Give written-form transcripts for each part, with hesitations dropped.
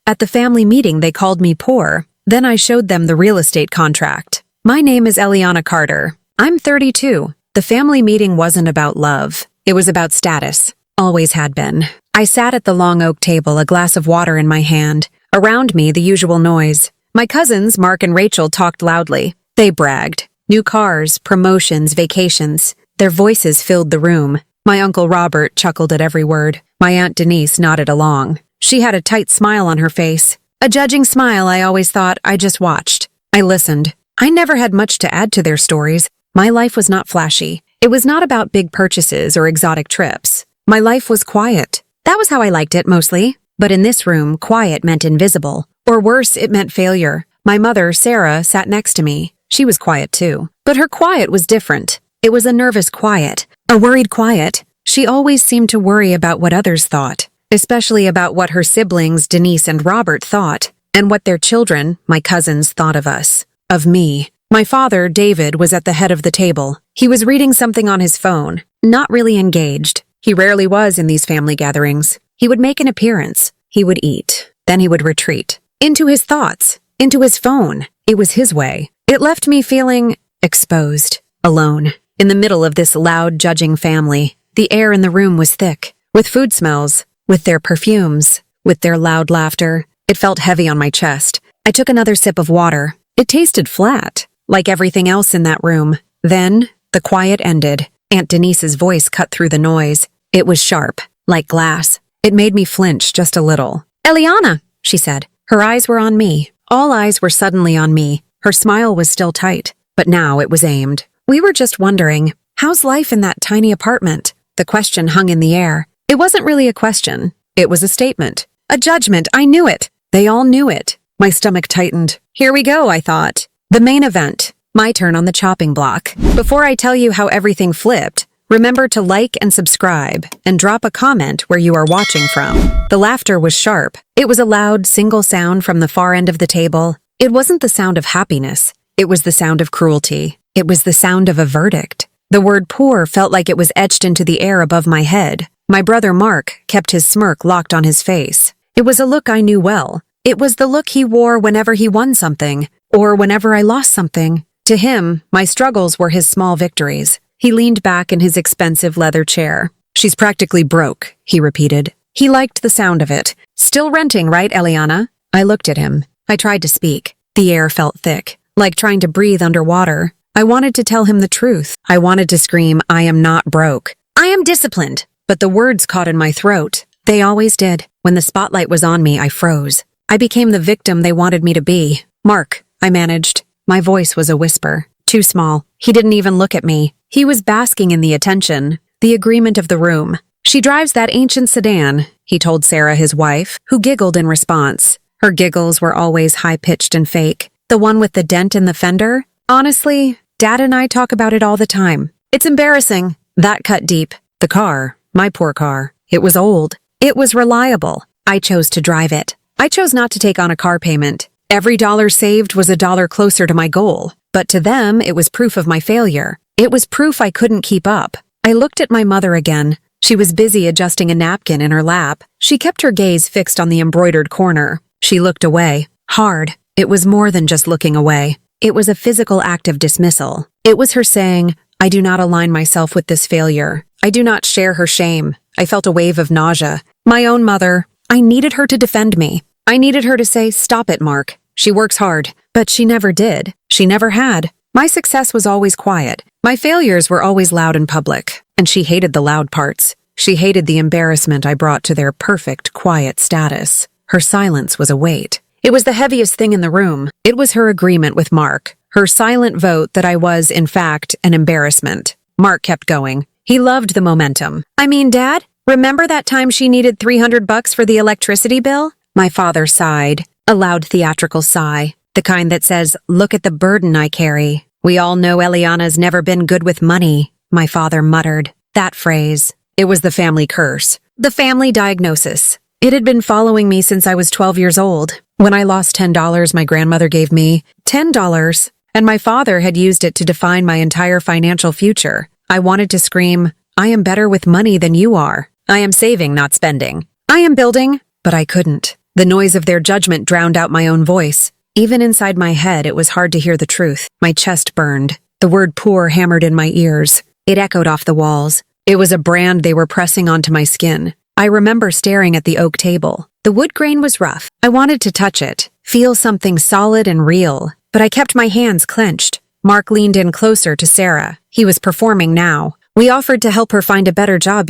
At the family meeting, they called me poor. Then I showed them the real estate contract. My name is Eliana Carter. I'm 32. The family meeting wasn't about love. It was about status. Always had been. I sat at the long oak table, a glass of water in my hand. Around me, the usual noise. My cousins, Mark and Rachel, talked loudly. They bragged. New cars, promotions, vacations. Their voices filled the room. My Uncle Robert chuckled at every word. My Aunt Denise nodded along. She had a tight smile on her face. A judging smile I always thought. I just watched. I listened. I never had much to add to their stories. My life was not flashy. It was not about big purchases or exotic trips. My life was quiet. That was how I liked it, mostly. But in this room, quiet meant invisible. Or worse, it meant failure. My mother, Sarah, sat next to me. She was quiet too. But her quiet was different. It was a nervous quiet. A worried quiet. She always seemed to worry about what others thought. Especially about what her siblings, Denise and Robert, thought. And what their children, my cousins, thought of us. Of me. My father, David, was at the head of the table. He was reading something on his phone. Not really engaged. He rarely was in these family gatherings. He would make an appearance. He would eat. Then he would retreat. Into his thoughts. Into his phone. It was his way. It left me feeling exposed. Alone. In the middle of this loud, judging family. The air in the room was thick. With food smells. With their perfumes. With their loud laughter. It felt heavy on my chest. I took another sip of water. It tasted flat. Like everything else in that room. Then, the quiet ended. Aunt Denise's voice cut through the noise. It was sharp, like glass. It made me flinch just a little. "Eliana," she said. Her eyes were on me. All eyes were suddenly on me. Her smile was still tight, but now it was aimed. We were just wondering, how's life in that tiny apartment? The question hung in the air. It wasn't really a question. It was a statement. A judgment. I knew it. They all knew it. My stomach tightened. Here we go, I thought. The main event. My turn on the chopping block. Before I tell you how everything flipped, remember to like and subscribe, and drop a comment where you are watching from. The laughter was sharp. It was a loud, single sound from the far end of the table. It wasn't the sound of happiness. It was the sound of cruelty. It was the sound of a verdict. The word poor felt like it was etched into the air above my head. My brother Mark kept his smirk locked on his face. It was a look I knew well. It was the look he wore whenever he won something, or whenever I lost something. To him, my struggles were his small victories. He leaned back in his expensive leather chair. "She's practically broke," he repeated. He liked the sound of it. "Still renting, right, Eliana?" I looked at him. I tried to speak. The air felt thick, like trying to breathe underwater. I wanted to tell him the truth. I wanted to scream, "I am not broke. I am disciplined." But the words caught in my throat. They always did. When the spotlight was on me, I froze. I became the victim they wanted me to be. "Mark," I managed. My voice was a whisper. Too small. He didn't even look at me. He was basking in the attention, the agreement of the room. "She drives that ancient sedan," he told Sarah, his wife, who giggled in response. Her giggles were always high-pitched and fake. "The one with the dent in the fender? Honestly, Dad and I talk about it all the time. It's embarrassing." That cut deep. The car, my poor car. It was old. It was reliable. I chose to drive it. I chose not to take on a car payment. Every dollar saved was a dollar closer to my goal. But to them, it was proof of my failure. It was proof I couldn't keep up. I looked at my mother again. She was busy adjusting a napkin in her lap. She kept her gaze fixed on the embroidered corner. She looked away. Hard. It was more than just looking away. It was a physical act of dismissal. It was her saying, "I do not align myself with this failure. I do not share her shame." I felt a wave of nausea. My own mother. I needed her to defend me. I needed her to say, "Stop it, Mark. She works hard." But she never did. She never had. My success was always quiet. My failures were always loud in public. And she hated the loud parts. She hated the embarrassment I brought to their perfect, quiet status. Her silence was a weight. It was the heaviest thing in the room. It was her agreement with Mark. Her silent vote that I was, in fact, an embarrassment. Mark kept going. He loved the momentum. "I mean, Dad, remember that time she needed $300 for the electricity bill?" My father sighed. A loud theatrical sigh. The kind that says, "Look at the burden I carry." "We all know Eliana's never been good with money," my father muttered. That phrase. It was the family curse. The family diagnosis. It had been following me since I was 12 years old. When I lost $10, my grandmother gave me $10, and my father had used it to define my entire financial future. I wanted to scream, "I am better with money than you are. I am saving, not spending. I am building," but I couldn't. The noise of their judgment drowned out my own voice. Even inside my head, it was hard to hear the truth. My chest burned. The word poor hammered in my ears. It echoed off the walls. It was a brand they were pressing onto my skin. I remember staring at the oak table. The wood grain was rough. I wanted to touch it, feel something solid and real, but I kept my hands clenched. Mark leaned in closer to Sarah. He was performing now. We offered to help her find a better job,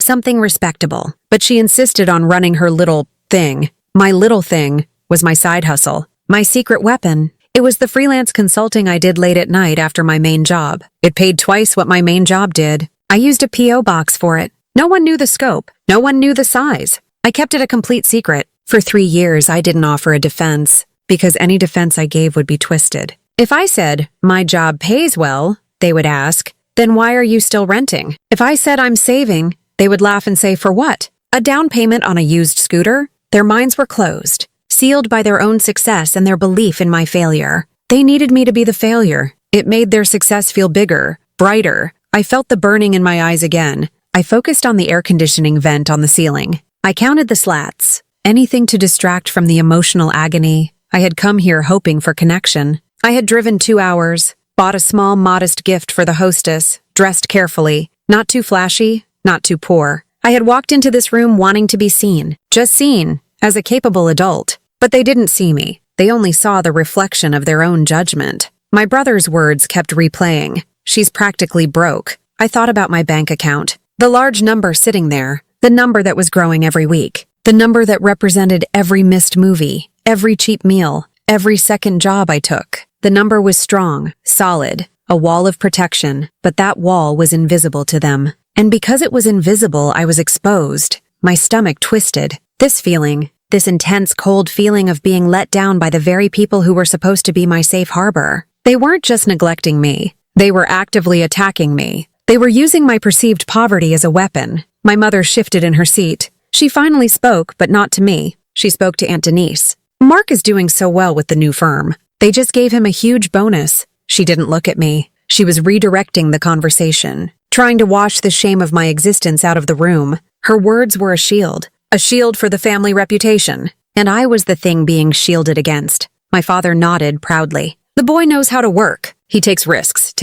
something respectable. But she insisted on running her little thing. My little thing was my side hustle, my secret weapon. It was the freelance consulting I did late at night after my main job. It paid twice what my main job did. I used a P.O. box for it. No one knew the scope. No one knew the size. I kept it a complete secret. For 3 years, I didn't offer a defense, because any defense I gave would be twisted. If I said, my job pays well, they would ask, then why are you still renting? If I said I'm saving, they would laugh and say, for what? A down payment on a used scooter? Their minds were closed, sealed by their own success and their belief in my failure. They needed me to be the failure. It made their success feel bigger, brighter. I felt the burning in my eyes again. I focused on the air conditioning vent on the ceiling. I counted the slats. Anything to distract from the emotional agony. I had come here hoping for connection. I had driven 2 hours, bought a small, modest gift for the hostess, dressed carefully, not too flashy, not too poor. I had walked into this room wanting to be seen, just seen, as a capable adult. But they didn't see me. They only saw the reflection of their own judgment. My brother's words kept replaying. She's practically broke. I thought about my bank account. The large number sitting there. The number that was growing every week. The number that represented every missed movie, every cheap meal, every second job I took. The number was strong, solid, a wall of protection, but that wall was invisible to them. And because it was invisible, I was exposed. My stomach twisted. This feeling, this intense cold feeling of being let down by the very people who were supposed to be my safe harbor. They weren't just neglecting me. They were actively attacking me. They were using my perceived poverty as a weapon. My mother shifted in her seat. She finally spoke, but not to me. She spoke to Aunt Denise. Mark is doing so well with the new firm. They just gave him a huge bonus. She didn't look at me. She was redirecting the conversation, trying to wash the shame of my existence out of the room. Her words were a shield for the family reputation. And I was the thing being shielded against. My father nodded proudly. The boy knows how to work. He takes risks.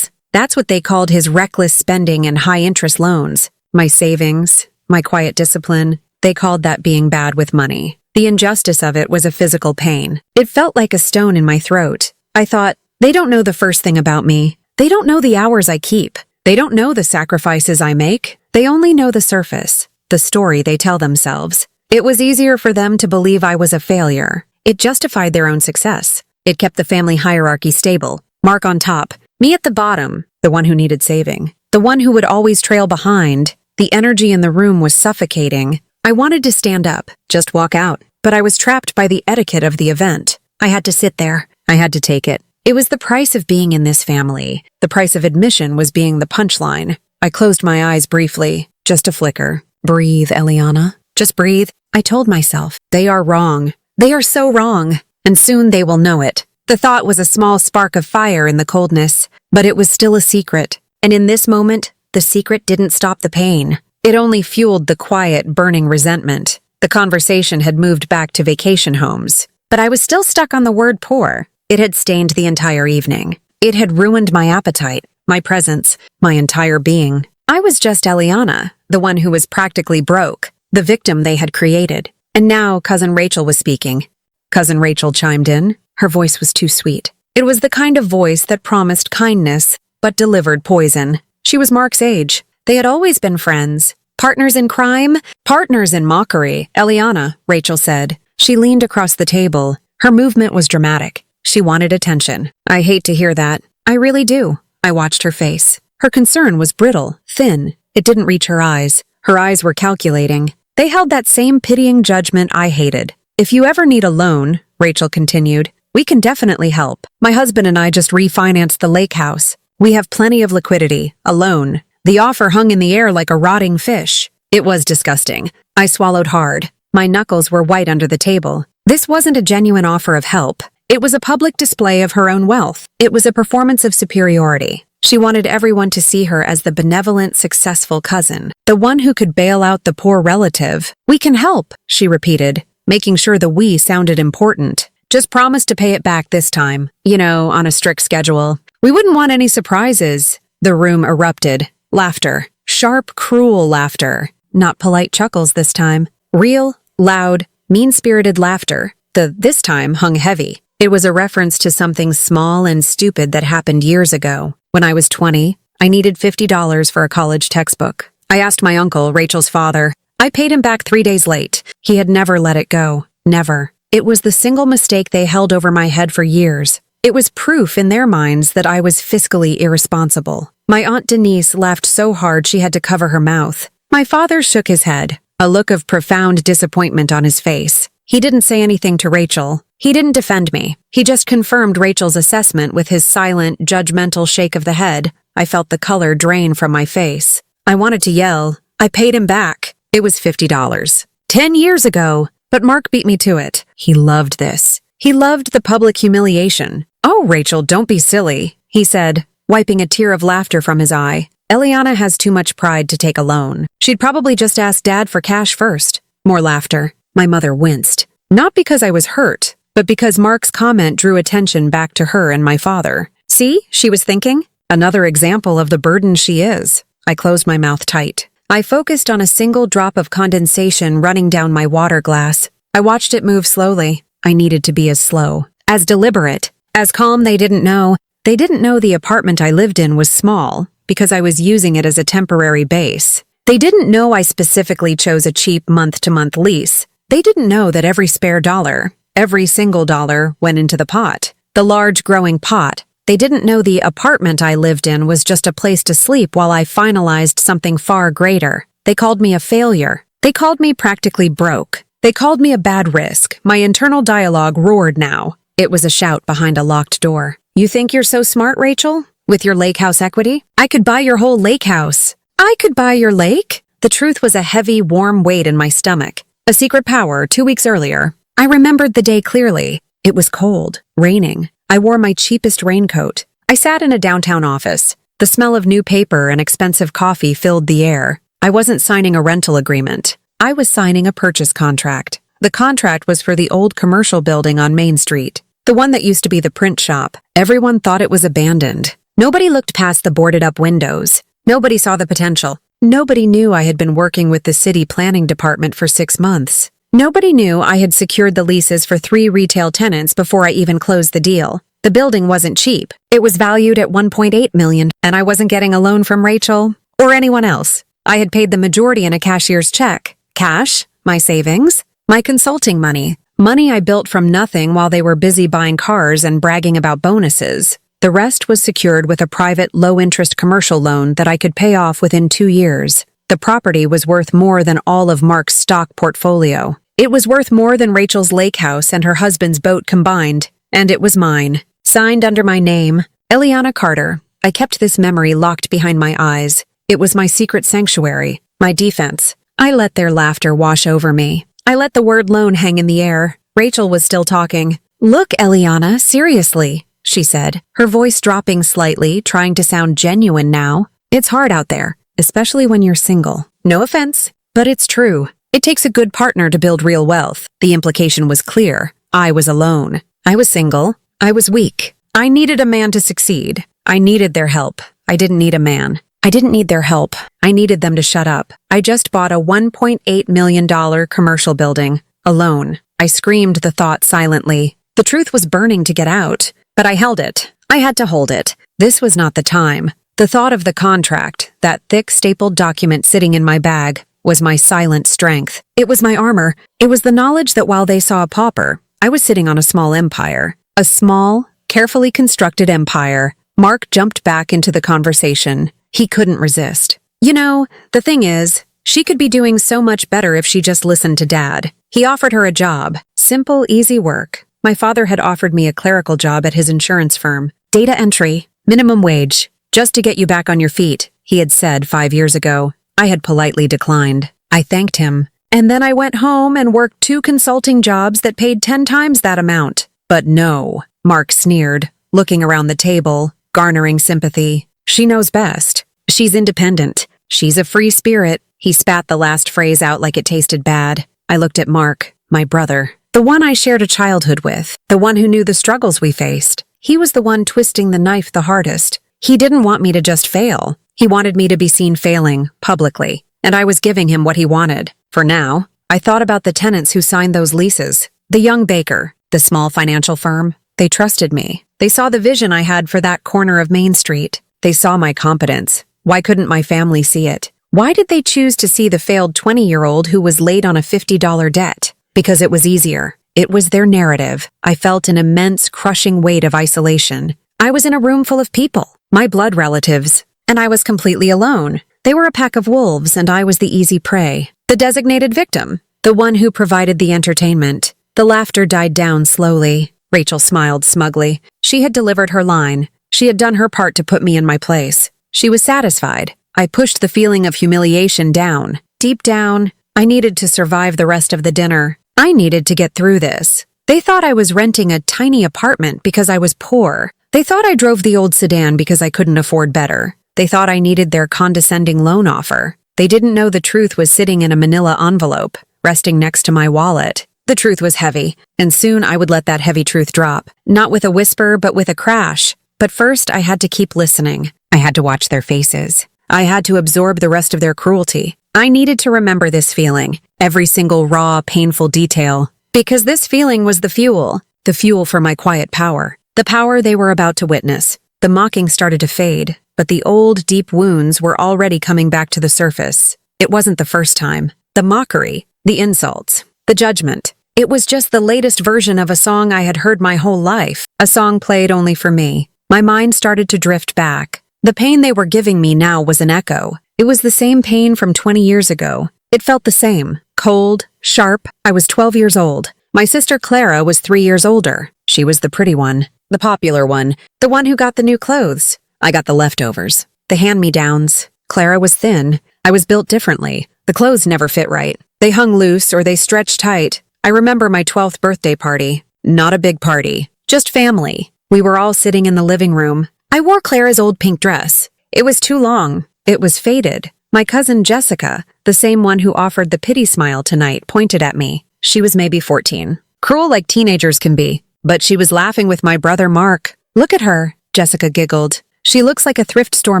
That's what they called his reckless spending and high-interest loans. My savings, my quiet discipline, they called that being bad with money. The injustice of it was a physical pain. It felt like a stone in my throat. I thought, they don't know the first thing about me. They don't know the hours I keep. They don't know the sacrifices I make. They only know the surface, the story they tell themselves. It was easier for them to believe I was a failure. It justified their own success. It kept the family hierarchy stable. Mark on top, me at the bottom, the one who needed saving. The one who would always trail behind. The energy in the room was suffocating. I wanted to stand up, just walk out, but I was trapped by the etiquette of the event. I had to sit there. I had to take it. It was the price of being in this family. The price of admission was being the punchline. I closed my eyes briefly, just a flicker. Breathe, Eliana. Just breathe. I told myself, they are wrong. They are so wrong. And soon they will know it. The thought was a small spark of fire in the coldness, but it was still a secret. And in this moment, the secret didn't stop the pain. It only fueled the quiet, burning resentment. The conversation had moved back to vacation homes. But I was still stuck on the word poor. It had stained the entire evening. It had ruined my appetite, my presence, my entire being. I was just Eliana, the one who was practically broke, the victim they had created. And now Cousin Rachel was speaking. Cousin Rachel chimed in. Her voice was too sweet. It was the kind of voice that promised kindness, but delivered poison. She was Mark's age. They had always been friends. Partners in crime, partners in mockery. Eliana, Rachel said. She leaned across the table. Her movement was dramatic. She wanted attention. I hate to hear that. I really do. I watched her face. Her concern was brittle, thin. It didn't reach her eyes. Her eyes were calculating. They held that same pitying judgment I hated. If you ever need a loan, Rachel continued, we can definitely help. My husband and I just refinanced the lake house. We have plenty of liquidity, a loan. The offer hung in the air like a rotting fish. It was disgusting. I swallowed hard. My knuckles were white under the table. This wasn't a genuine offer of help. It was a public display of her own wealth. It was a performance of superiority. She wanted everyone to see her as the benevolent, successful cousin, the one who could bail out the poor relative. We can help, she repeated. making sure the we sounded important. Just promise to pay it back this time, on a strict schedule. We wouldn't want any surprises. The room erupted. Laughter. Sharp, cruel laughter. Not polite chuckles this time. Real, loud, mean-spirited laughter. The this time hung heavy. It was a reference to something small and stupid that happened years ago. When I was 20, I needed $50 for a college textbook. I asked my uncle, Rachel's father. I paid him back 3 days late. He had never let it go. Never. It was the single mistake they held over my head for years. It was proof in their minds that I was fiscally irresponsible. My Aunt Denise laughed so hard she had to cover her mouth. My father shook his head, a look of profound disappointment on his face. He didn't say anything to Rachel. He didn't defend me. He just confirmed Rachel's assessment with his silent, judgmental shake of the head. I felt the color drain from my face. I wanted to yell. I paid him back. It was $50. 10 years ago. But Mark beat me to it. He loved this. He loved the public humiliation. Oh, Rachel, don't be silly, he said, wiping a tear of laughter from his eye. Eliana has too much pride to take a loan. She'd probably just ask Dad for cash first. More laughter. My mother winced. Not because I was hurt, but because Mark's comment drew attention back to her and my father. See, she was thinking. Another example of the burden she is. I closed my mouth tight. I focused on a single drop of condensation running down my water glass. I watched it move slowly. I needed to be as slow, as deliberate, as calm. They didn't know the apartment I lived in was small because I was using it as a temporary base. They didn't know I specifically chose a cheap month-to-month lease. They didn't know that every spare dollar, every single dollar, went into the pot, the large growing pot. They didn't know the apartment I lived in was just a place to sleep while I finalized something far greater. They called me a failure. They called me practically broke. They called me a bad risk. My internal dialogue roared now. It was a shout behind a locked door. You think you're so smart, Rachel? With your lake house equity? I could buy your whole lake house. I could buy your lake? The truth was a heavy, warm weight in my stomach. A secret power 2 weeks earlier. I remembered the day clearly. It was cold, raining. I wore my cheapest raincoat. I sat in a downtown office. The smell of new paper and expensive coffee filled the air. I wasn't signing a rental agreement. I was signing a purchase contract. The contract was for the old commercial building on Main Street, the one that used to be the print shop. Everyone thought it was abandoned. Nobody looked past the boarded-up windows. Nobody saw the potential. Nobody knew I had been working with the city planning department for 6 months. Nobody knew I had secured the leases for 3 retail tenants before I even closed the deal. The building wasn't cheap. It was valued at $1.8 million, and I wasn't getting a loan from Rachel or anyone else. I had paid the majority in a cashier's check. Cash, my savings, my consulting money I built from nothing while they were busy buying cars and bragging about bonuses. The rest was secured with a private, low-interest commercial loan that I could pay off within 2 years. The property was worth more than all of Mark's stock portfolio. It was worth more than Rachel's lake house and her husband's boat combined, and it was mine. Signed under my name, Eliana Carter. I kept this memory locked behind my eyes. It was my secret sanctuary, my defense. I let their laughter wash over me. I let the word loan hang in the air. Rachel was still talking. Look, Eliana, seriously, she said, her voice dropping slightly, trying to sound genuine now. It's hard out there, especially when you're single. No offense, but it's true. It takes a good partner to build real wealth. The implication was clear. I was alone. I was single. I was weak. I needed a man to succeed. I needed their help. I didn't need a man. I didn't need their help. I needed them to shut up. I just bought a $1.8 million commercial building. Alone. I screamed the thought silently. The truth was burning to get out, but I held it. I had to hold it. This was not the time. The thought of the contract, that thick stapled document sitting in my bag, was my silent strength. It was my armor. It was the knowledge that while they saw a pauper, I was sitting on a small empire. A small, carefully constructed empire. Mark jumped back into the conversation. He couldn't resist. The thing is, she could be doing so much better if she just listened to Dad. He offered her a job. Simple, easy work. My father had offered me a clerical job at his insurance firm. Data entry, minimum wage, just to get you back on your feet, he had said 5 years ago. I had politely declined. I thanked him. And then I went home and worked 2 consulting jobs that paid 10 times that amount. But no, Mark sneered, looking around the table, garnering sympathy. She knows best. She's independent. She's a free spirit. He spat the last phrase out like it tasted bad. I looked at Mark. My brother. The one I shared a childhood with. The one who knew the struggles we faced. He was the one twisting the knife the hardest. He didn't want me to just fail. He wanted me to be seen failing, publicly. And I was giving him what he wanted. For now, I thought about the tenants who signed those leases. The young baker, the small financial firm. They trusted me. They saw the vision I had for that corner of Main Street. They saw my competence. Why couldn't my family see it? Why did they choose to see the failed 20-year-old who was late on a $50 debt? Because it was easier. It was their narrative. I felt an immense, crushing weight of isolation. I was in a room full of people, my blood relatives, and I was completely alone. They were a pack of wolves, and I was the easy prey. The designated victim. The one who provided the entertainment. The laughter died down slowly. Rachel smiled smugly. She had delivered her line. She had done her part to put me in my place. She was satisfied. I pushed the feeling of humiliation down. Deep down, I needed to survive the rest of the dinner. I needed to get through this. They thought I was renting a tiny apartment because I was poor. They thought I drove the old sedan because I couldn't afford better. They thought I needed their condescending loan offer. They didn't know the truth was sitting in a manila envelope, resting next to my wallet. The truth was heavy, and soon I would let that heavy truth drop. Not with a whisper, but with a crash. But first, I had to keep listening. I had to watch their faces. I had to absorb the rest of their cruelty. I needed to remember this feeling, every single raw, painful detail, because this feeling was the fuel for my quiet power, the power they were about to witness. The mocking started to fade, but the old, deep wounds were already coming back to the surface. It wasn't the first time. The mockery, the insults, the judgment. It was just the latest version of a song I had heard my whole life, a song played only for me. My mind started to drift back. The pain they were giving me now was an echo. It was the same pain from 20 years ago. It felt the same. Cold, sharp. I was 12 years old. My sister Clara was 3 years older. She was the pretty one, the popular one, the one who got the new clothes. I got the leftovers, the hand-me-downs. Clara was thin. I was built differently. The clothes never fit right. They hung loose or they stretched tight. I remember my 12th birthday party. Not a big party, just family. We were all sitting in the living room. I wore Clara's old pink dress. It was too long. It was faded. My cousin Jessica, the same one who offered the pity smile tonight, pointed at me. She was maybe 14. Cruel like teenagers can be. But she was laughing with my brother Mark. Look at her, Jessica giggled. She looks like a thrift store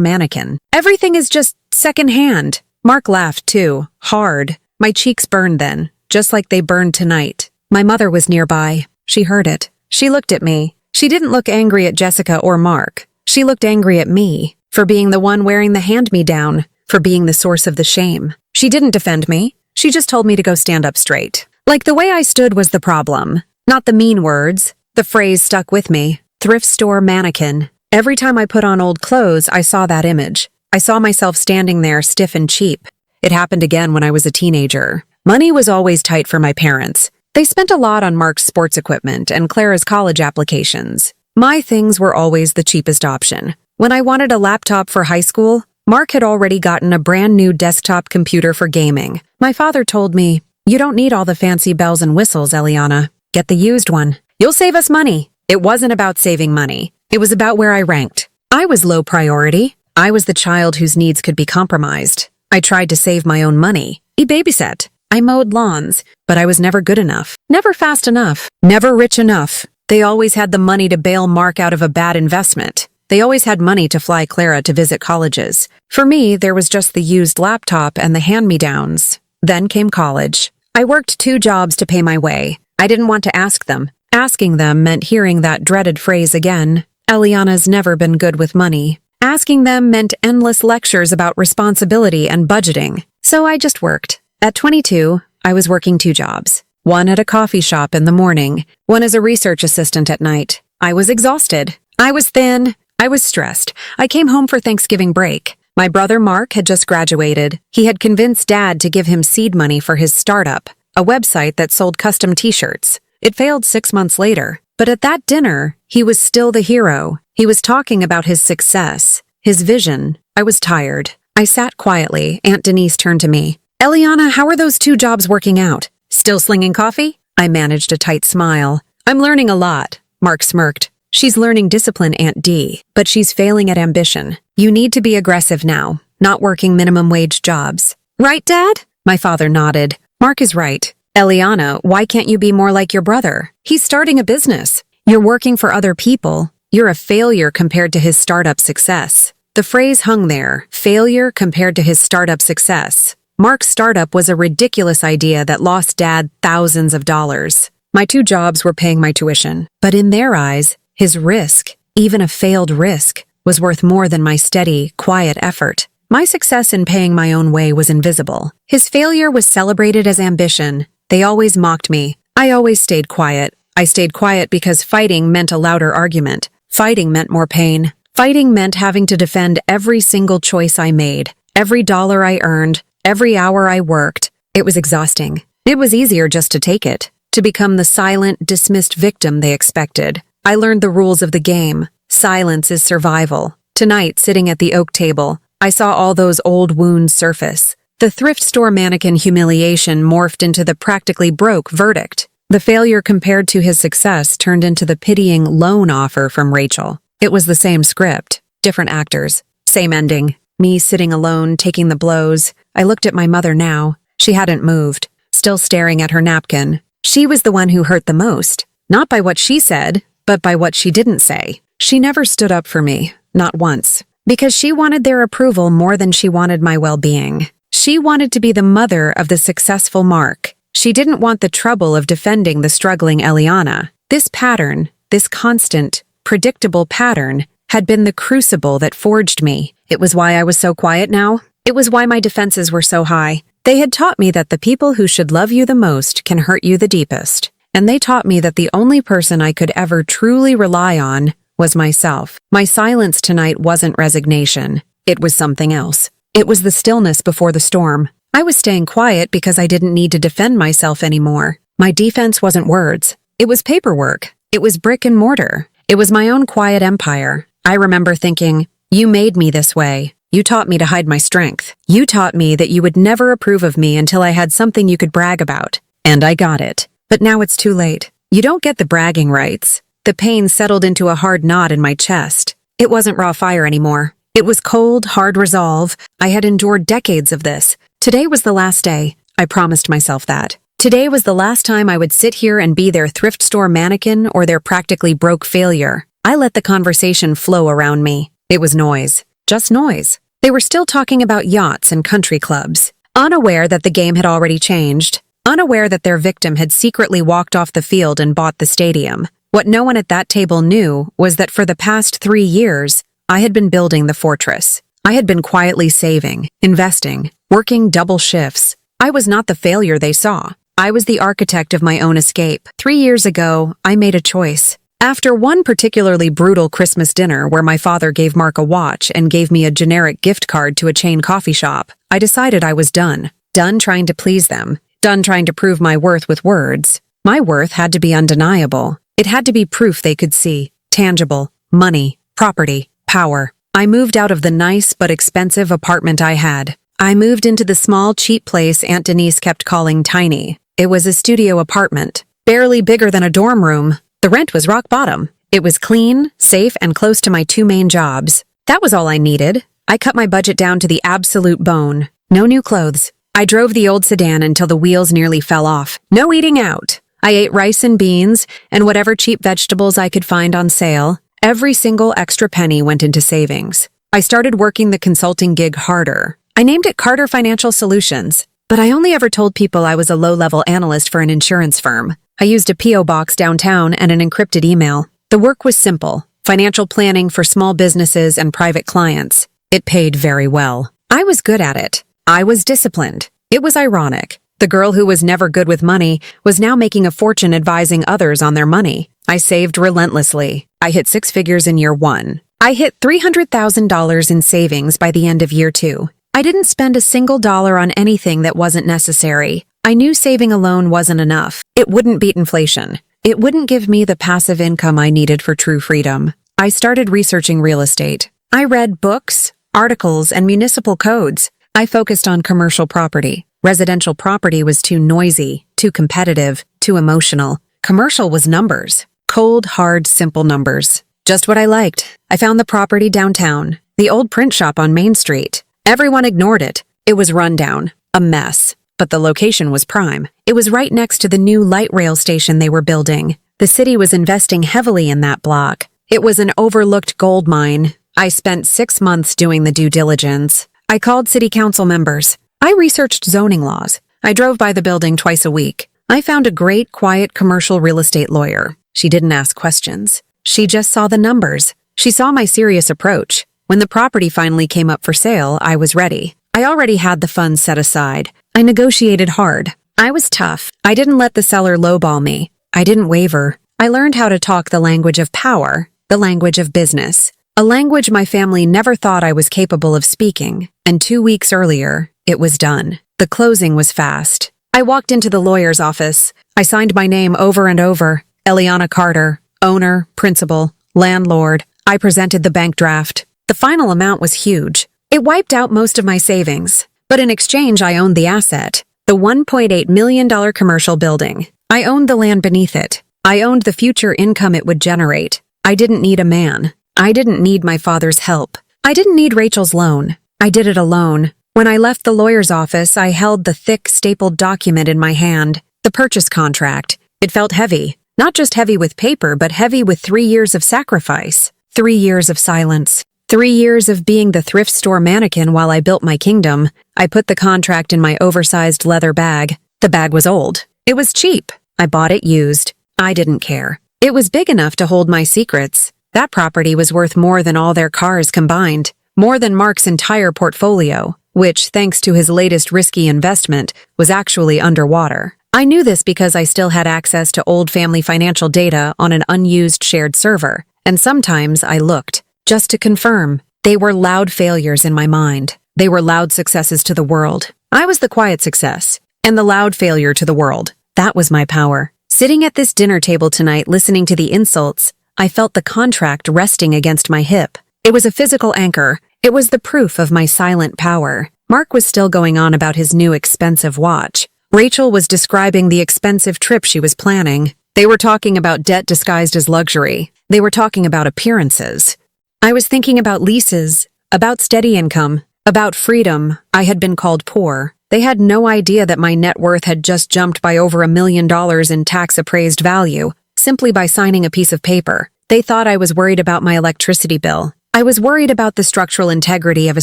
mannequin. Everything is just secondhand. Mark laughed too, hard. My cheeks burned then, just like they burned tonight. My mother was nearby. She heard it. She looked at me. She didn't look angry at Jessica or Mark. She looked angry at me, for being the one wearing the hand-me-down, for being the source of the shame. She didn't defend me. She just told me to go stand up straight. Like the way I stood was the problem, not the mean words. The phrase stuck with me. Thrift store mannequin. Every time I put on old clothes, I saw that image. I saw myself standing there stiff and cheap. It happened again when I was a teenager. Money was always tight for my parents. They spent a lot on Mark's sports equipment and Clara's college applications. My things were always the cheapest option. When I wanted a laptop for high school, Mark had already gotten a brand new desktop computer for gaming. My father told me, "You don't need all the fancy bells and whistles, Eliana. Get the used one. You'll save us money." It wasn't about saving money. It was about where I ranked. I was low priority. I was the child whose needs could be compromised. I tried to save my own money. I babysat. I mowed lawns, but I was never good enough. Never fast enough. Never rich enough. They always had the money to bail Mark out of a bad investment. They always had money to fly Clara to visit colleges. For me, there was just the used laptop and the hand-me-downs. Then came college. I worked 2 jobs to pay my way. I didn't want to ask them. Asking them meant hearing that dreaded phrase again. Eliana's never been good with money. Asking them meant endless lectures about responsibility and budgeting. So I just worked. At 22, I was working 2 jobs. One at a coffee shop in the morning, one as a research assistant at night. I was exhausted. I was thin. I was stressed. I came home for Thanksgiving break. My brother Mark had just graduated. He had convinced Dad to give him seed money for his startup, a website that sold custom t-shirts. It failed 6 months later. But at that dinner, he was still the hero. He was talking about his success, his vision. I was tired. I sat quietly. Aunt Denise turned to me. "Eliana, how are those 2 jobs working out? Still slinging coffee?" I managed a tight smile. "I'm learning a lot," Mark smirked. "She's learning discipline, Aunt D, but she's failing at ambition. You need to be aggressive now, not working minimum wage jobs." "Right, Dad?" My father nodded. "Mark is right. "Eliana, why can't you be more like your brother? He's starting a business. You're working for other people. You're a failure compared to his startup success." The phrase hung there, failure compared to his startup success. Mark's startup was a ridiculous idea that lost Dad thousands of dollars. My 2 jobs were paying my tuition, but in their eyes, his risk, even a failed risk, was worth more than my steady, quiet effort. My success in paying my own way was invisible. His failure was celebrated as ambition. They always mocked me. I always stayed quiet. I stayed quiet because fighting meant a louder argument. Fighting meant more pain. Fighting meant having to defend every single choice I made, every dollar I earned, every hour I worked. It was exhausting. It was easier just to take it, to become the silent, dismissed victim they expected. I learned the rules of the game. Silence is survival. Tonight, sitting at the oak table, I saw all those old wounds surface. The thrift store mannequin humiliation morphed into the practically broke verdict. The failure compared to his success turned into the pitying loan offer from Rachel. It was the same script, different actors, same ending. Me sitting alone, taking the blows. I looked at my mother now. She hadn't moved, still staring at her napkin. She was the one who hurt the most, not by what she said, but by what she didn't say. She never stood up for me, not once, because she wanted their approval more than she wanted my well-being. She wanted to be the mother of the successful Mark. She didn't want the trouble of defending the struggling Eliana. This pattern, this constant, predictable pattern, had been the crucible that forged me. It was why I was so quiet now. It was why my defenses were so high. They had taught me that the people who should love you the most can hurt you the deepest. And they taught me that the only person I could ever truly rely on was myself. My silence tonight wasn't resignation. It was something else. It was the stillness before the storm. I was staying quiet because I didn't need to defend myself anymore. My defense wasn't words. It was paperwork. It was brick and mortar. It was my own quiet empire. I remember thinking, "You made me this way. You taught me to hide my strength. You taught me that you would never approve of me until I had something you could brag about." And I got it. But now it's too late. You don't get the bragging rights. The pain settled into a hard knot in my chest. It wasn't raw fire anymore. It was cold, hard resolve. I had endured decades of this. Today was the last day. I promised myself that. Today was the last time I would sit here and be their thrift store mannequin or their practically broke failure. I let the conversation flow around me. It was noise. Just noise. They were still talking about yachts and country clubs, unaware that the game had already changed, unaware that their victim had secretly walked off the field and bought the stadium. What no one at that table knew was that for the past 3 years, I had been building the fortress. I had been quietly saving, investing, working double shifts. I was not the failure they saw. I was the architect of my own escape. 3 years ago, I made a choice. After one particularly brutal Christmas dinner where my father gave Mark a watch and gave me a generic gift card to a chain coffee shop, I decided I was done. Done trying to please them. Done trying to prove my worth with words. My worth had to be undeniable. It had to be proof they could see. Tangible. Money. Property. Power. I moved out of the nice but expensive apartment I had. I moved into the small, cheap place Aunt Denise kept calling tiny. It was a studio apartment, barely bigger than a dorm room. The rent was rock bottom. It was clean, safe, and close to my 2 main jobs. That was all I needed. I cut my budget down to the absolute bone. No new clothes. I drove the old sedan until the wheels nearly fell off. No eating out. I ate rice and beans and whatever cheap vegetables I could find on sale. Every single extra penny went into savings. I started working the consulting gig harder. I named it Carter Financial Solutions, but I only ever told people I was a low-level analyst for an insurance firm. I used a P.O. box downtown and an encrypted email. The work was simple, financial planning for small businesses and private clients. It paid very well. I was good at it. I was disciplined. It was ironic. The girl who was never good with money was now making a fortune advising others on their money. I saved relentlessly. I hit 6 figures in year 1. I hit $300,000 in savings by the end of year 2. I didn't spend a single dollar on anything that wasn't necessary. I knew saving alone wasn't enough. It wouldn't beat inflation. It wouldn't give me the passive income I needed for true freedom. I started researching real estate. I read books, articles, and municipal codes. I focused on commercial property. Residential property was too noisy, too competitive, too emotional. Commercial was numbers. Cold, hard, simple numbers. Just what I liked. I found the property downtown, the old print shop on Main Street. Everyone ignored it. It was run down, a mess. but the location was prime. It was right next to the new light rail station they were building. The city was investing heavily in that block. It was an overlooked gold mine. I spent 6 months doing the due diligence. I called city council members. I researched zoning laws. I drove by the building twice a week. I found a great, quiet commercial real estate lawyer. She didn't ask questions. She just saw the numbers. She saw my serious approach. When the property finally came up for sale, I was ready. I already had the funds set aside. I negotiated hard. I was tough. I didn't let the seller lowball me. I didn't waver. I learned how to talk the language of power, the language of business, a language my family never thought I was capable of speaking, and 2 weeks earlier, it was done. The closing was fast. I walked into the lawyer's office. I signed my name over and over. Eliana Carter, owner, principal, landlord. I presented the bank draft. The final amount was huge. It wiped out most of my savings. But in exchange, I owned the asset, the $1.8 million commercial building. I owned the land beneath it. I owned the future income it would generate. I didn't need a man. I didn't need my father's help. I didn't need Rachel's loan. I did it alone. When I left the lawyer's office, I held the thick, stapled document in my hand, the purchase contract. It felt heavy. Not just heavy with paper, but heavy with 3 years of sacrifice. 3 years of silence. 3 years of being the thrift store mannequin while I built my kingdom. I put the contract in my oversized leather bag. The bag was old. It was cheap. I bought it used. I didn't care. It was big enough to hold my secrets. That property was worth more than all their cars combined. More than Mark's entire portfolio, which, thanks to his latest risky investment, was actually underwater. I knew this because I still had access to old family financial data on an unused shared server, and sometimes I looked, just to confirm. They were loud failures in my mind. They were loud successes to the world. I was the quiet success, and the loud failure to the world. That was my power. Sitting at this dinner table tonight listening to the insults, I felt the contract resting against my hip. It was a physical anchor. It was the proof of my silent power. Mark was still going on about his new expensive watch. Rachel was describing the expensive trip she was planning. They were talking about debt disguised as luxury. They were talking about appearances. I was thinking about leases, about steady income, about freedom. I had been called poor. They had no idea that my net worth had just jumped by over $1 million in tax-appraised value, simply by signing a piece of paper. They thought I was worried about my electricity bill. I was worried about the structural integrity of a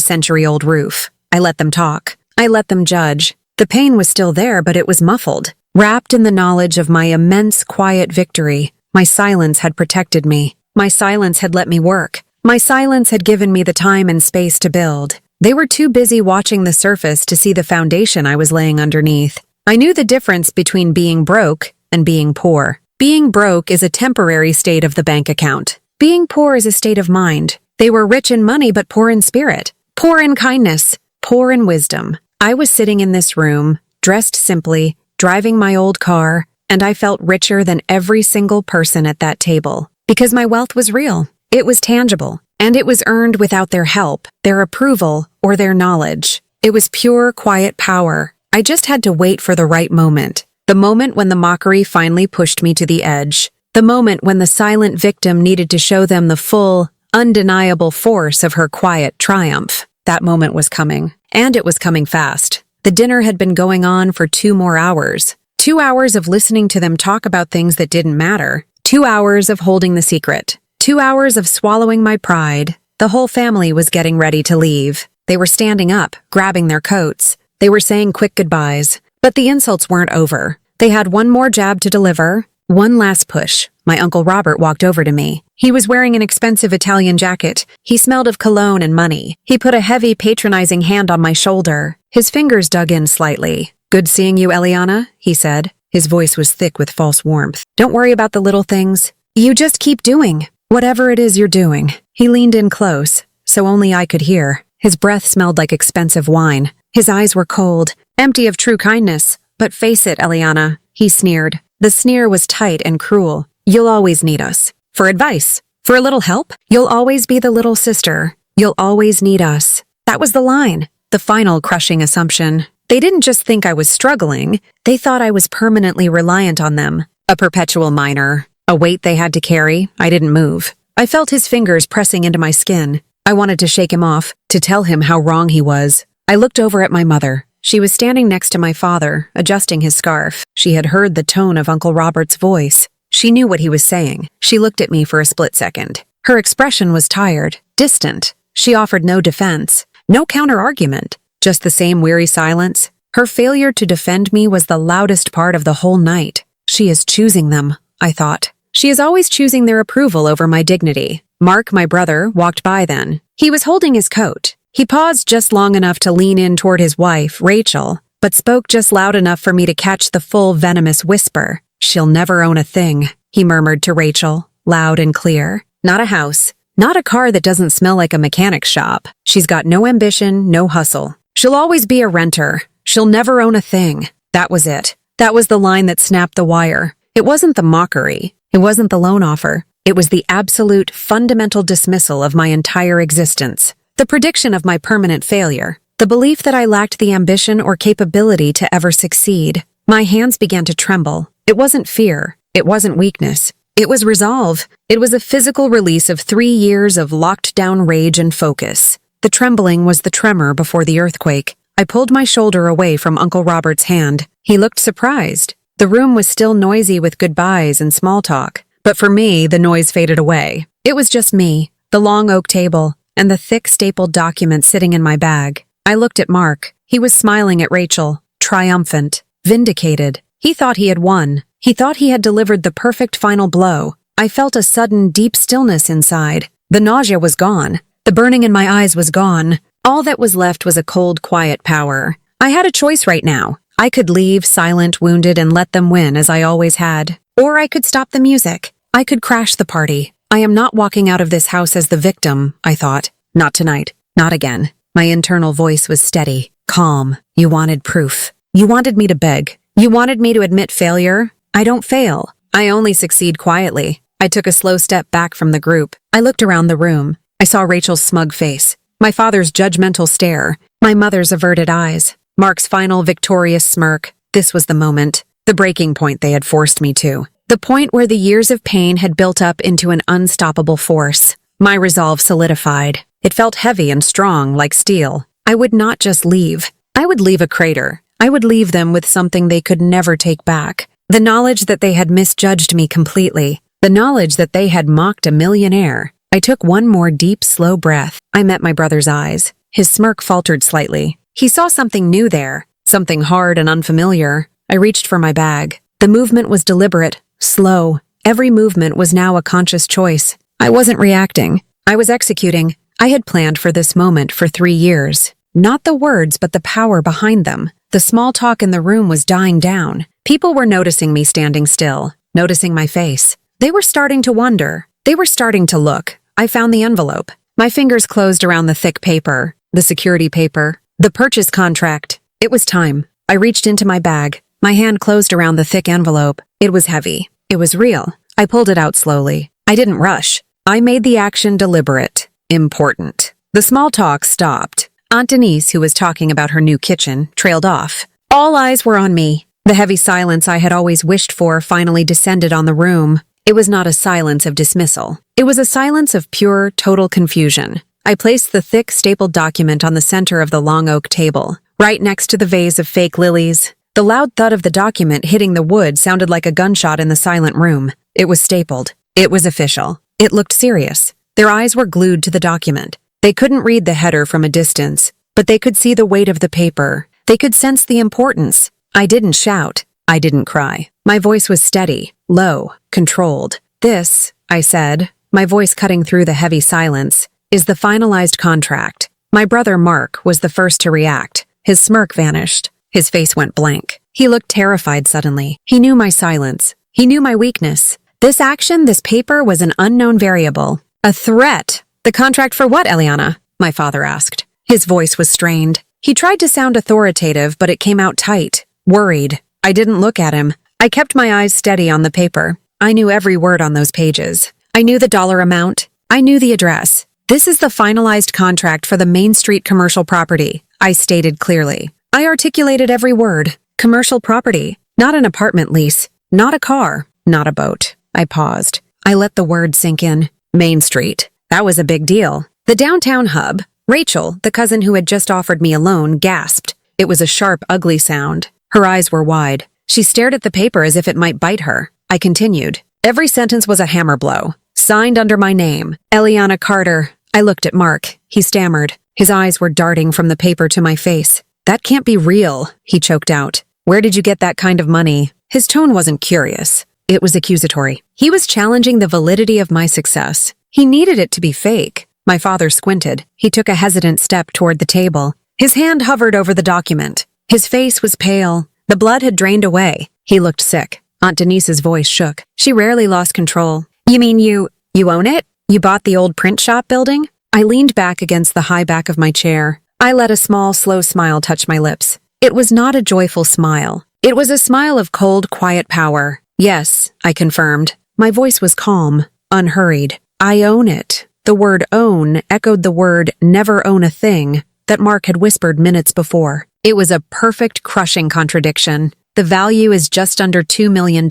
century-old roof. I let them talk. I let them judge. The pain was still there, but it was muffled. Wrapped in the knowledge of my immense, quiet victory, my silence had protected me. My silence had let me work. My silence had given me the time and space to build. They were too busy watching the surface to see the foundation I was laying underneath. I knew the difference between being broke and being poor. Being broke is a temporary state of the bank account. Being poor is a state of mind. They were rich in money but poor in spirit, poor in kindness, poor in wisdom. I was sitting in this room, dressed simply, driving my old car, and I felt richer than every single person at that table. Because my wealth was real. It was tangible. And it was earned without their help, their approval, or their knowledge. It was pure, quiet power. I just had to wait for the right moment. The moment when the mockery finally pushed me to the edge. The moment when the silent victim needed to show them the full, undeniable force of her quiet triumph. That moment was coming. And it was coming fast. The dinner had been going on for 2 more hours. 2 hours of listening to them talk about things that didn't matter. 2 hours of holding the secret. 2 hours of swallowing my pride. The whole family was getting ready to leave. They were standing up, grabbing their coats. They were saying quick goodbyes. But the insults weren't over. They had one more jab to deliver. One last push. My Uncle Robert walked over to me. He was wearing an expensive Italian jacket. He smelled of cologne and money. He put a heavy, patronizing hand on my shoulder. His fingers dug in slightly. "Good seeing you, Eliana," he said. His voice was thick with false warmth. "Don't worry about the little things. You just keep doing whatever it is you're doing." He leaned in close, so only I could hear. His breath smelled like expensive wine. His eyes were cold, empty of true kindness. "But face it, Eliana," he sneered. The sneer was tight and cruel. "You'll always need us. For advice. For a little help. You'll always be the little sister. You'll always need us." That was the line. The final crushing assumption. They didn't just think I was struggling. They thought I was permanently reliant on them. A perpetual minor. A weight they had to carry. I didn't move. I felt his fingers pressing into my skin. I wanted to shake him off, to tell him how wrong he was. I looked over at my mother. She was standing next to my father, adjusting his scarf. She had heard the tone of Uncle Robert's voice. She knew what he was saying. She looked at me for a split second. Her expression was tired, distant. She offered no defense, no counter-argument, just the same weary silence. Her failure to defend me was the loudest part of the whole night. She is choosing them, I thought. She is always choosing their approval over my dignity. Mark, my brother, walked by then. He was holding his coat. He paused just long enough to lean in toward his wife, Rachel, but spoke just loud enough for me to catch the full venomous whisper. "She'll never own a thing," he murmured to Rachel, loud and clear. "Not a house, not a car that doesn't smell like a mechanic's shop. She's got no ambition, no hustle. She'll always be a renter. She'll never own a thing." That was it. That was the line that snapped the wire. It wasn't the mockery. It wasn't the loan offer. It was the absolute, fundamental dismissal of my entire existence. The prediction of my permanent failure. The belief that I lacked the ambition or capability to ever succeed. My hands began to tremble. It wasn't fear. It wasn't weakness. It was resolve. It was a physical release of 3 years of locked-down rage and focus. The trembling was the tremor before the earthquake. I pulled my shoulder away from Uncle Robert's hand. He looked surprised. The room was still noisy with goodbyes and small talk. But for me, the noise faded away. It was just me, the long oak table, and the thick stapled document sitting in my bag. I looked at Mark. He was smiling at Rachel, triumphant, vindicated. He thought he had won. He thought he had delivered the perfect final blow. I felt a sudden, deep stillness inside. The nausea was gone. The burning in my eyes was gone. All that was left was a cold, quiet power. I had a choice right now. I could leave silent, wounded, and let them win as I always had. Or I could stop the music. I could crash the party. I am not walking out of this house as the victim, I thought. Not tonight. Not again. My internal voice was steady, calm. You wanted proof. You wanted me to beg. You wanted me to admit failure. I don't fail. I only succeed quietly. I took a slow step back from the group. I looked around the room. I saw Rachel's smug face, my father's judgmental stare, my mother's averted eyes, Mark's final victorious smirk. This was the moment, the breaking point they had forced me to. The point where the years of pain had built up into an unstoppable force. My resolve solidified. It felt heavy and strong, like steel. I would not just leave. I would leave a crater. I would leave them with something they could never take back. The knowledge that they had misjudged me completely. The knowledge that they had mocked a millionaire. I took one more deep, slow breath. I met my brother's eyes. His smirk faltered slightly. He saw something new there, something hard and unfamiliar. I reached for my bag. The movement was deliberate, slow. Every movement was now a conscious choice. I wasn't reacting. I was executing. I had planned for this moment for 3 years. Not the words, but the power behind them. The small talk in the room was dying down. People were noticing me standing still, noticing my face. They were starting to wonder. They were starting to look. I found the envelope. My fingers closed around the thick paper, the security paper, the purchase contract. It was time. I reached into my bag. My hand closed around the thick envelope. It was heavy. It was real. I pulled it out slowly. I didn't rush. I made the action deliberate, important. The small talk stopped. Aunt Denise, who was talking about her new kitchen, trailed off. All eyes were on me. The heavy silence I had always wished for finally descended on the room. It was not a silence of dismissal. It was a silence of pure, total confusion. I placed the thick, stapled document on the center of the long oak table, right next to the vase of fake lilies. The loud thud of the document hitting the wood sounded like a gunshot in the silent room. It was stapled. It was official. It looked serious. Their eyes were glued to the document. They couldn't read the header from a distance, but they could see the weight of the paper. They could sense the importance. I didn't shout. I didn't cry. My voice was steady, low, controlled. "This," I said, my voice cutting through the heavy silence, "is the finalized contract." My brother Mark was the first to react. His smirk vanished. His face went blank. He looked terrified suddenly. He knew my silence. He knew my weakness. This action, this paper, was an unknown variable. A threat. "The contract for what, Eliana?" my father asked. His voice was strained. He tried to sound authoritative, but it came out tight, worried. I didn't look at him. I kept my eyes steady on the paper. I knew every word on those pages. I knew the dollar amount. I knew the address. "This is the finalized contract for the Main Street commercial property," I stated clearly. I articulated every word. Commercial property. Not an apartment lease. Not a car. Not a boat. I paused. I let the word sink in. Main Street. That was a big deal. The downtown hub. Rachel, the cousin who had just offered me a loan, gasped. It was a sharp, ugly sound. Her eyes were wide. She stared at the paper as if it might bite her. I continued. Every sentence was a hammer blow. Signed under my name, Eliana Carter. I looked at Mark. He stammered. His eyes were darting from the paper to my face. That can't be real, he choked out. Where did you get that kind of money? His tone wasn't curious. It was accusatory. He was challenging the validity of my success. He needed it to be fake. My father squinted. He took a hesitant step toward the table. His hand hovered over the document. His face was pale. The blood had drained away. He looked sick. Aunt Denise's voice shook. She rarely lost control. You mean you own it? You bought the old print shop building? I leaned back against the high back of my chair. I let a small, slow smile touch my lips. It was not a joyful smile. It was a smile of cold, quiet power. Yes, I confirmed. My voice was calm, unhurried. I own it. The word own echoed the word never own a thing that Mark had whispered minutes before. It was a perfect, crushing contradiction. The value is just under $2 million,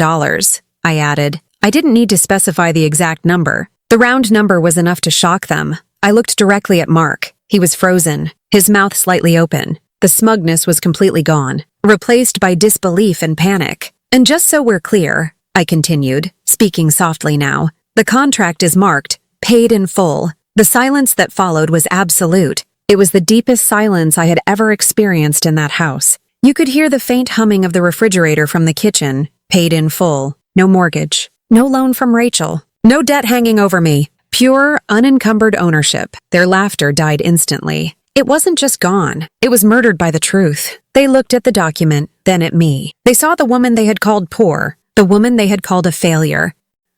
I added. I didn't need to specify the exact number. The round number was enough to shock them. I looked directly at Mark. He was frozen, his mouth slightly open. The smugness was completely gone, replaced by disbelief and panic. And just so we're clear, I continued, speaking softly now, the contract is marked, paid in full. The silence that followed was absolute. It was the deepest silence I had ever experienced in that house. You could hear the faint humming of the refrigerator from the kitchen, paid in full. No mortgage, no loan from Rachel, no debt hanging over me. Pure, unencumbered ownership. Their laughter died instantly. It wasn't just gone. It was murdered by the truth. They looked at the document, then at me. They saw the woman they had called poor, the woman they had called a failure,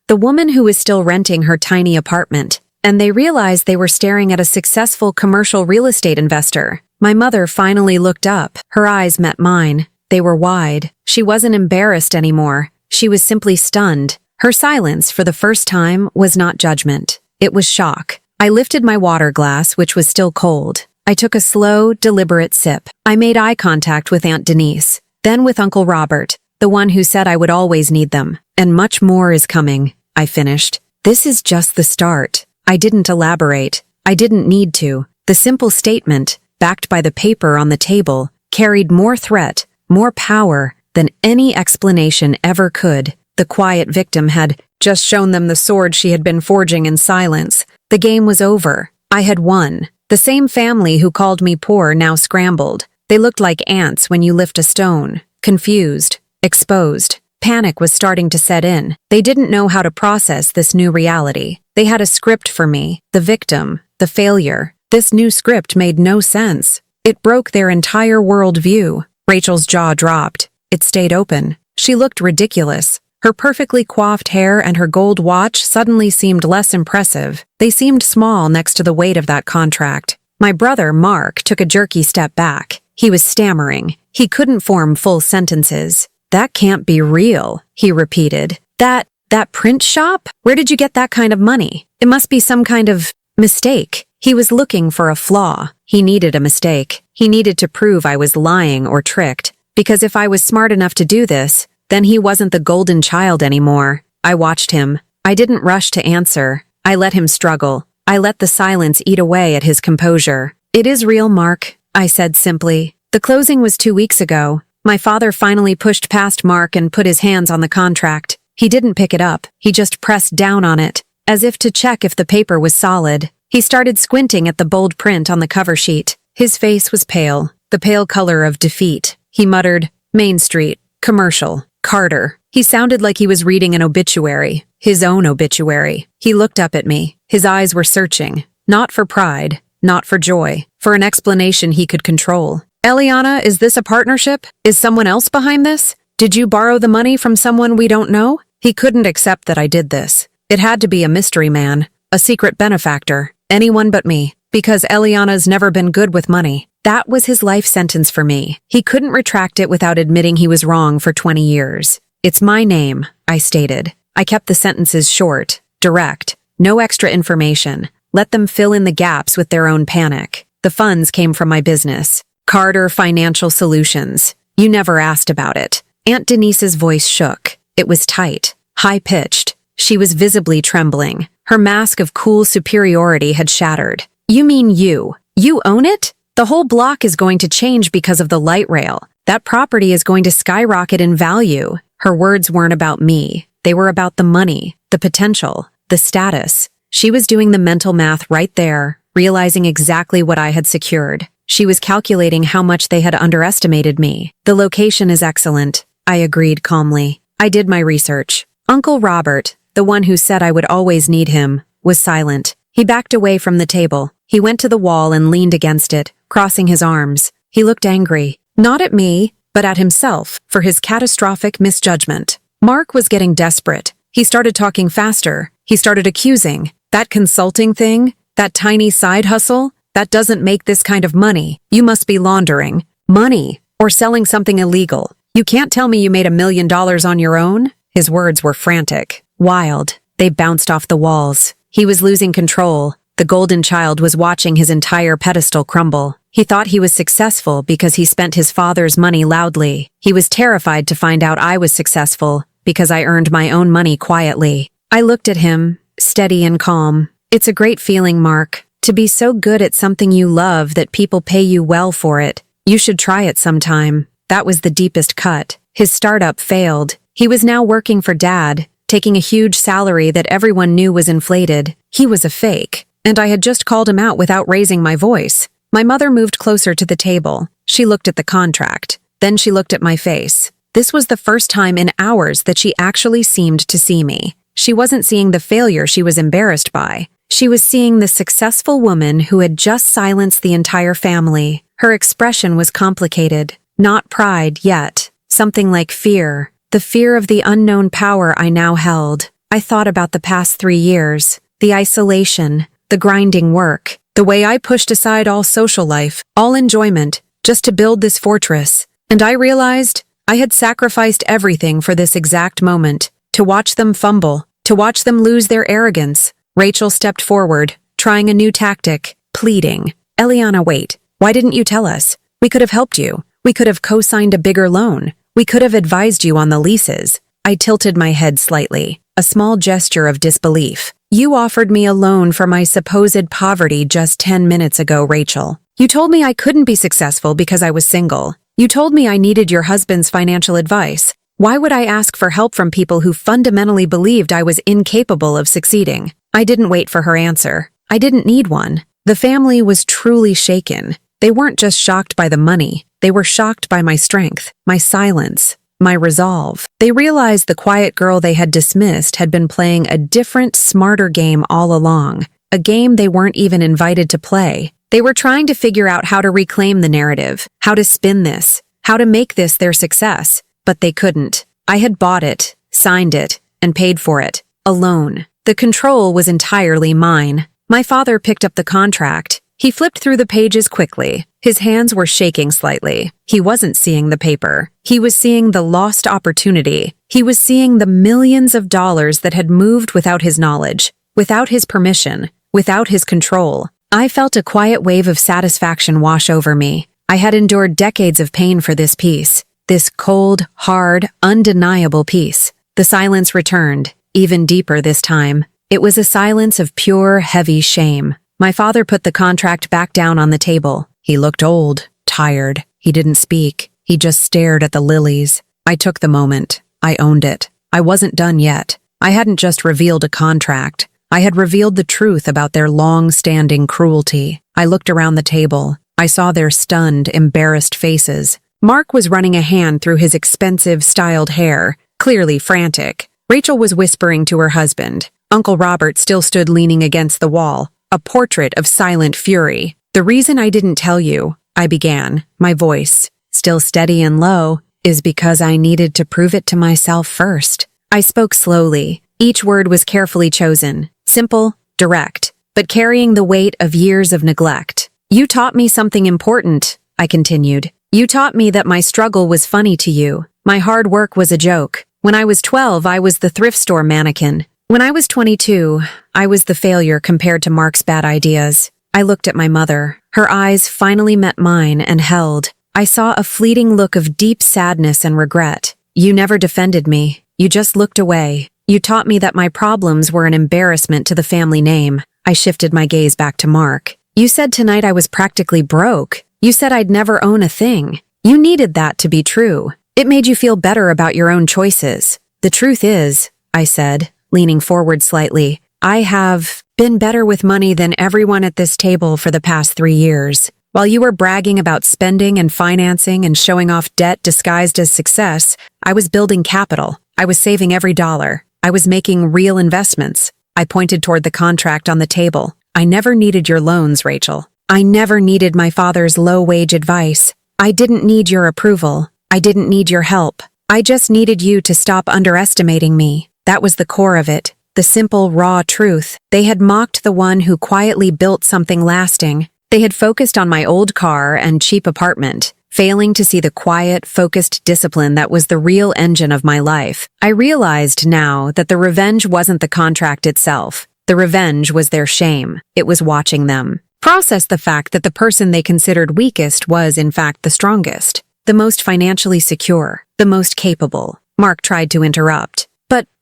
the woman who was still renting her tiny apartment, and they realized they were staring at a successful commercial real estate investor. My mother finally looked up. Her eyes met mine. They were wide. She wasn't embarrassed anymore. She was simply stunned. Her silence, for the first time, was not judgment. It was shock. I lifted my water glass, which was still cold. I took a slow, deliberate sip. I made eye contact with Aunt Denise, then with Uncle Robert, the one who said I would always need them. And much more is coming, I finished. This is just the start. I didn't elaborate. I didn't need to. The simple statement, backed by the paper on the table, carried more threat, more power than any explanation ever could. The quiet victim had just shown them the sword she had been forging in silence. The game was over. I had won. The same family who called me poor now scrambled. They looked like ants when you lift a stone. Confused. Exposed. Panic was starting to set in. They didn't know how to process this new reality. They had a script for me. The victim. The failure. This new script made no sense. It broke their entire worldview. Rachel's jaw dropped. It stayed open. She looked ridiculous. Her perfectly coiffed hair and her gold watch suddenly seemed less impressive. They seemed small next to the weight of that contract. My brother, Mark, took a jerky step back. He was stammering. He couldn't form full sentences. That can't be real, he repeated. That print shop? Where did you get that kind of money? It must be some kind of mistake. He was looking for a flaw. He needed a mistake. He needed to prove I was lying or tricked. Because if I was smart enough to do this, then he wasn't the golden child anymore. I watched him. I didn't rush to answer. I let him struggle. I let the silence eat away at his composure. It is real, Mark, I said simply. The closing was 2 weeks ago. My father finally pushed past Mark and put his hands on the contract. He didn't pick it up. He just pressed down on it, as if to check if the paper was solid. He started squinting at the bold print on the cover sheet. His face was pale, the pale color of defeat. He muttered, Main Street, commercial. Carter. He sounded like he was reading an obituary, his own obituary. He looked up at me. His eyes were searching, not for pride, not for joy, for an explanation he could control. Eliana, is this a partnership? Is someone else behind this? Did you borrow the money from someone we don't know? He couldn't accept that I did this. It had to be a mystery man, a secret benefactor, anyone but me, because Eliana's never been good with money. That was his life sentence for me. He couldn't retract it without admitting he was wrong for 20 years. It's my name, I stated. I kept the sentences short, direct, no extra information. Let them fill in the gaps with their own panic. The funds came from my business, Carter Financial Solutions. You never asked about it. Aunt Denise's voice shook. It was tight, high-pitched. She was visibly trembling. Her mask of cool superiority had shattered. You mean you? You own it? The whole block is going to change because of the light rail. That property is going to skyrocket in value. Her words weren't about me. They were about the money, the potential, the status. She was doing the mental math right there, realizing exactly what I had secured. She was calculating how much they had underestimated me. The location is excellent, I agreed calmly. I did my research. Uncle Robert, the one who said I would always need him, was silent. He backed away from the table. He went to the wall and leaned against it, crossing his arms. He looked angry, not at me, but at himself, for his catastrophic misjudgment. Mark was getting desperate. He started talking faster. He started accusing. That consulting thing, that tiny side hustle, that doesn't make this kind of money. You must be laundering money or selling something illegal. You can't tell me you made $1 million on your own? His words were frantic, wild. They bounced off the walls. He was losing control. The golden child was watching his entire pedestal crumble. He thought he was successful because he spent his father's money loudly. He was terrified to find out I was successful because I earned my own money quietly. I looked at him, steady and calm. It's a great feeling, Mark, to be so good at something you love that people pay you well for it. You should try it sometime. That was the deepest cut. His startup failed. He was now working for Dad, taking a huge salary that everyone knew was inflated. He was a fake, and I had just called him out without raising my voice. My mother moved closer to the table. She looked at the contract. Then she looked at my face. This was the first time in hours that she actually seemed to see me. She wasn't seeing the failure she was embarrassed by. She was seeing the successful woman who had just silenced the entire family. Her expression was complicated. Not pride yet. Something like fear. The fear of the unknown power I now held. I thought about the past 3 years. The isolation. The grinding work. The way I pushed aside all social life, all enjoyment, just to build this fortress. And I realized I had sacrificed everything for this exact moment. To watch them fumble. To watch them lose their arrogance. Rachel stepped forward, trying a new tactic, pleading. Eliana, wait. Why didn't you tell us? We could have helped you. We could have co-signed a bigger loan. We could have advised you on the leases. I tilted my head slightly, a small gesture of disbelief. You offered me a loan for my supposed poverty just 10 minutes ago, Rachel. You told me I couldn't be successful because I was single. You told me I needed your husband's financial advice. Why would I ask for help from people who fundamentally believed I was incapable of succeeding? I didn't wait for her answer. I didn't need one. The family was truly shaken. They weren't just shocked by the money. They were shocked by my strength, my silence, my resolve. They realized the quiet girl they had dismissed had been playing a different, smarter game all along. A game they weren't even invited to play. They were trying to figure out how to reclaim the narrative, how to spin this, how to make this their success. But they couldn't. I had bought it, signed it, and paid for it, alone. The control was entirely mine. My father picked up the contract. He flipped through the pages quickly. His hands were shaking slightly. He wasn't seeing the paper. He was seeing the lost opportunity. He was seeing the millions of dollars that had moved without his knowledge, without his permission, without his control. I felt a quiet wave of satisfaction wash over me. I had endured decades of pain for this piece. This cold, hard, undeniable peace. The silence returned, even deeper this time. It was a silence of pure, heavy shame. My father put the contract back down on the table. He looked old, tired. He didn't speak. He just stared at the lilies. I took the moment. I owned it. I wasn't done yet. I hadn't just revealed a contract. I had revealed the truth about their long-standing cruelty. I looked around the table. I saw their stunned, embarrassed faces. Mark was running a hand through his expensive, styled hair, clearly frantic. Rachel was whispering to her husband. Uncle Robert still stood leaning against the wall, a portrait of silent fury. The reason I didn't tell you, I began, my voice, still steady and low, is because I needed to prove it to myself first. I spoke slowly. Each word was carefully chosen, simple, direct, but carrying the weight of years of neglect. You taught me something important, I continued. You taught me that my struggle was funny to you. My hard work was a joke. When I was 12, I was the thrift store mannequin. When I was 22, I was the failure compared to Mark's bad ideas. I looked at my mother. Her eyes finally met mine and held. I saw a fleeting look of deep sadness and regret. You never defended me. You just looked away. You taught me that my problems were an embarrassment to the family name. I shifted my gaze back to Mark. You said tonight I was practically broke. You said I'd never own a thing. You needed that to be true. It made you feel better about your own choices. The truth is, I said, leaning forward slightly, I have been better with money than everyone at this table for the past 3 years. While you were bragging about spending and financing and showing off debt disguised as success, I was building capital. I was saving every dollar. I was making real investments. I pointed toward the contract on the table. I never needed your loans, Rachel. I never needed my father's low-wage advice. I didn't need your approval. I didn't need your help. I just needed you to stop underestimating me. That was the core of it. The simple, raw truth. They had mocked the one who quietly built something lasting. They had focused on my old car and cheap apartment, failing to see the quiet, focused discipline that was the real engine of my life. I realized now that the revenge wasn't the contract itself. The revenge was their shame. It was watching them process the fact that the person they considered weakest was, in fact, the strongest, the most financially secure, the most capable. Mark tried to interrupt.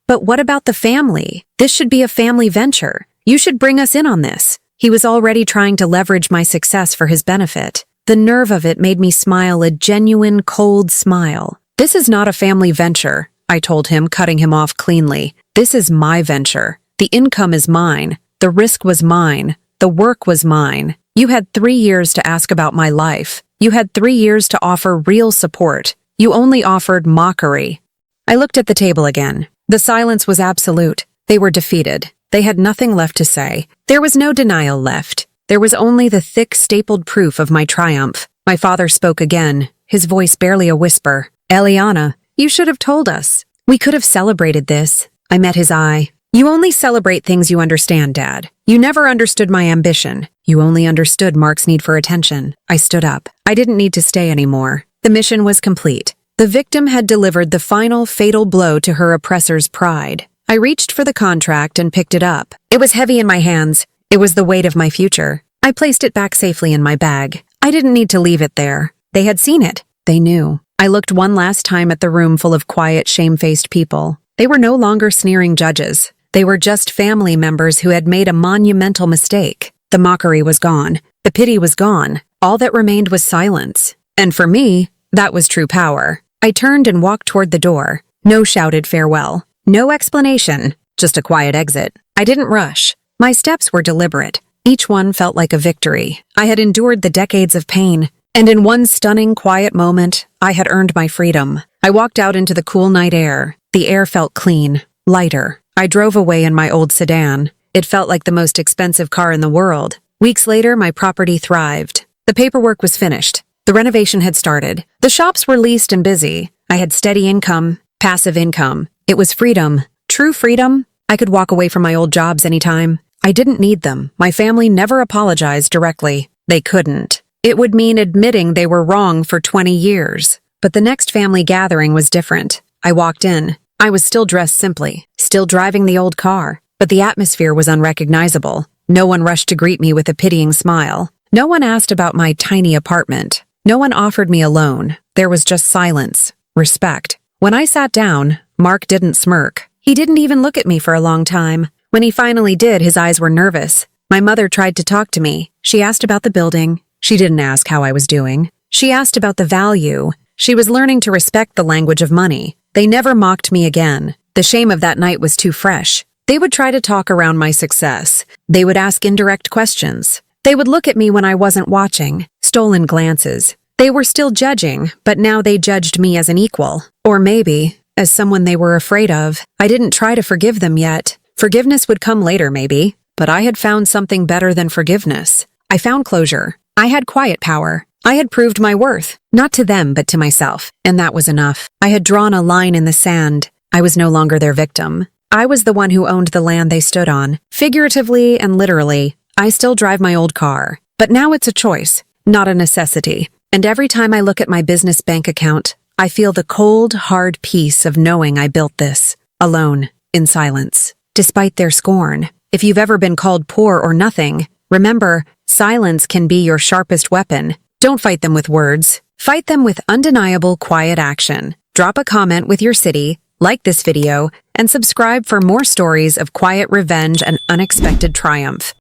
But what about the family? This should be a family venture. You should bring us in on this. He was already trying to leverage my success for his benefit. The nerve of it made me smile a genuine, cold smile. This is not a family venture, I told him, cutting him off cleanly. This is my venture. The income is mine. The risk was mine. The work was mine. You had 3 years to ask about my life. You had 3 years to offer real support. You only offered mockery. I looked at the table again. The silence was absolute. They were defeated. They had nothing left to say. There was no denial left. There was only the thick, stapled proof of my triumph. My father spoke again, his voice barely a whisper. Eliana, you should have told us. We could have celebrated this. I met his eye. You only celebrate things you understand, Dad. You never understood my ambition. You only understood Mark's need for attention. I stood up. I didn't need to stay anymore. The mission was complete. The victim had delivered the final fatal blow to her oppressor's pride. I reached for the contract and picked it up. It was heavy in my hands. It was the weight of my future. I placed it back safely in my bag. I didn't need to leave it there. They had seen it. They knew. I looked one last time at the room full of quiet, shamefaced people. They were no longer sneering judges. They were just family members who had made a monumental mistake. The mockery was gone. The pity was gone. All that remained was silence. And for me, that was true power. I turned and walked toward the door. No shouted farewell. No explanation. Just a quiet exit. I didn't rush. My steps were deliberate. Each one felt like a victory. I had endured the decades of pain, and in one stunning, quiet moment, I had earned my freedom. I walked out into the cool night air. The air felt clean, lighter. I drove away in my old sedan. It felt like the most expensive car in the world. Weeks later, my property thrived. The paperwork was finished. The renovation had started. The shops were leased and busy. I had steady income, passive income. It was freedom. True freedom. I could walk away from my old jobs anytime. I didn't need them. My family never apologized directly. They couldn't. It would mean admitting they were wrong for 20 years. But the next family gathering was different. I walked in. I was still dressed simply, still driving the old car, but the atmosphere was unrecognizable. No one rushed to greet me with a pitying smile. No one asked about my tiny apartment. No one offered me a loan. There was just silence, respect. When I sat down, Mark didn't smirk. He didn't even look at me for a long time. When he finally did, his eyes were nervous. My mother tried to talk to me. She asked about the building. She didn't ask how I was doing. She asked about the value. She was learning to respect the language of money. They never mocked me again. The shame of that night was too fresh. They would try to talk around my success. They would ask indirect questions. They would look at me when I wasn't watching, stolen glances. They were still judging, but now they judged me as an equal. Or maybe, as someone they were afraid of. I didn't try to forgive them yet. Forgiveness would come later, maybe. But I had found something better than forgiveness. I found closure. I had quiet power. I had proved my worth, not to them, but to myself. And that was enough. I had drawn a line in the sand. I was no longer their victim. I was the one who owned the land they stood on. Figuratively and literally, I still drive my old car. But now it's a choice, not a necessity. And every time I look at my business bank account, I feel the cold, hard peace of knowing I built this, alone, in silence. Despite their scorn, if you've ever been called poor or nothing, remember, silence can be your sharpest weapon. Don't fight them with words. Fight them with undeniable, quiet action. Drop a comment with your city, like this video, and subscribe for more stories of quiet revenge and unexpected triumph.